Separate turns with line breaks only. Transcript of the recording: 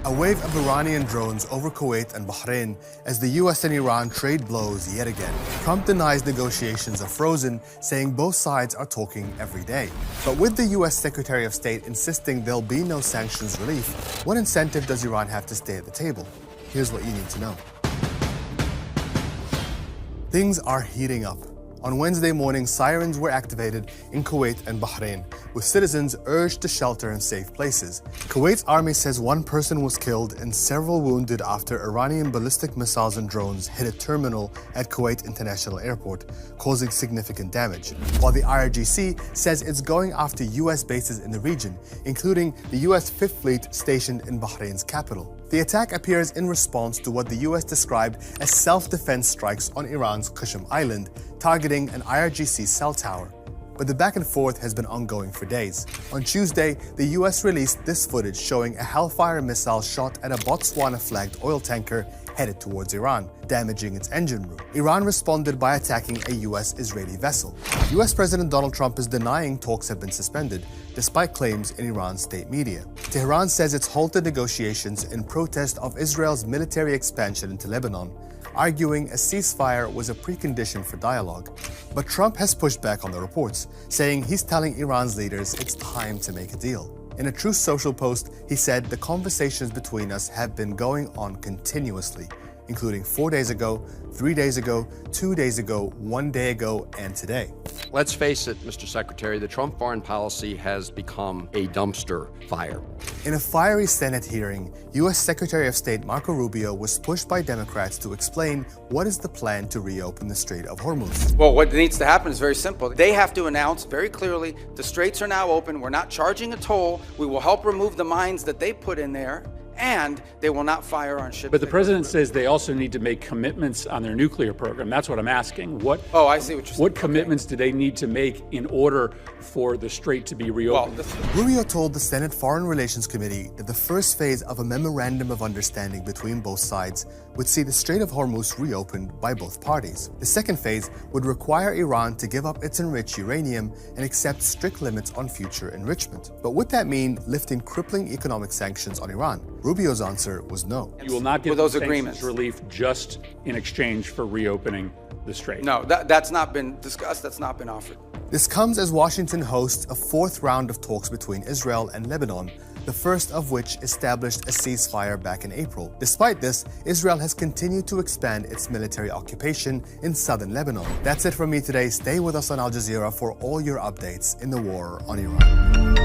A wave of Iranian drones over Kuwait and Bahrain as the US and Iran trade blows yet again. Trump denies negotiations are frozen, saying both sides are talking every day. But with the US Secretary of State insisting there'll be no sanctions relief, what incentive does Iran have to stay at the table? Here's what you need to know. Things are heating up. On Wednesday morning, sirens were activated in Kuwait and Bahrain, with citizens urged to shelter in safe places. Kuwait's army says one person was killed and several wounded after Iranian ballistic missiles and drones hit a terminal at Kuwait International Airport, causing significant damage. While the IRGC says it's going after US bases in the region, including the US Fifth Fleet stationed in Bahrain's capital. The attack appears in response to what the US described as self-defense strikes on Iran's Qushm Island, targeting an IRGC cell tower. But the back and forth has been ongoing for days. On Tuesday, the US released this footage showing a Hellfire missile shot at a Botswana-flagged oil tanker headed towards Iran, damaging its engine room. Iran responded by attacking a US-Israeli vessel. US President Donald Trump is denying talks have been suspended, despite claims in Iran's state media. Tehran says it's halted negotiations in protest of Israel's military expansion into Lebanon, arguing a ceasefire was a precondition for dialogue. But Trump has pushed back on the reports, saying he's telling Iran's leaders it's time to make a deal. In a Truth Social post, he said the conversations between us have been going on continuously, including 4 days ago, 3 days ago, 2 days ago, 1 day ago, and today.
Let's face it, Mr. Secretary, the Trump foreign policy has become a dumpster fire.
In a fiery Senate hearing, U.S. Secretary of State Marco Rubio was pushed by Democrats to explain what is the plan to reopen the Strait of Hormuz.
Well, what needs to happen is very simple. They have to announce very clearly the straits are now open. We're not charging a toll. We will help remove the mines that they put in there, and they will not fire on ships.
But the president says they also need to make commitments on their nuclear program. That's what I'm asking.
Oh, I see what you're saying.
What commitments do they need to make in order for the strait to be reopened?
Rubio told the Senate Foreign Relations Committee that the first phase of a memorandum of understanding between both sides would see the Strait of Hormuz reopened by both parties. The second phase would require Iran to give up its enriched uranium and accept strict limits on future enrichment. But would that mean lifting crippling economic sanctions on Iran? Rubio's answer was no.
You will not give
those
sanctions
agreements
relief just in exchange for reopening the strait.
No, that's not been discussed. That's not been offered.
This comes as Washington hosts a fourth round of talks between Israel and Lebanon, the first of which established a ceasefire back in April. Despite this, Israel has continued to expand its military occupation in southern Lebanon. That's it from me today. Stay with us on Al Jazeera for all your updates in the war on Iran.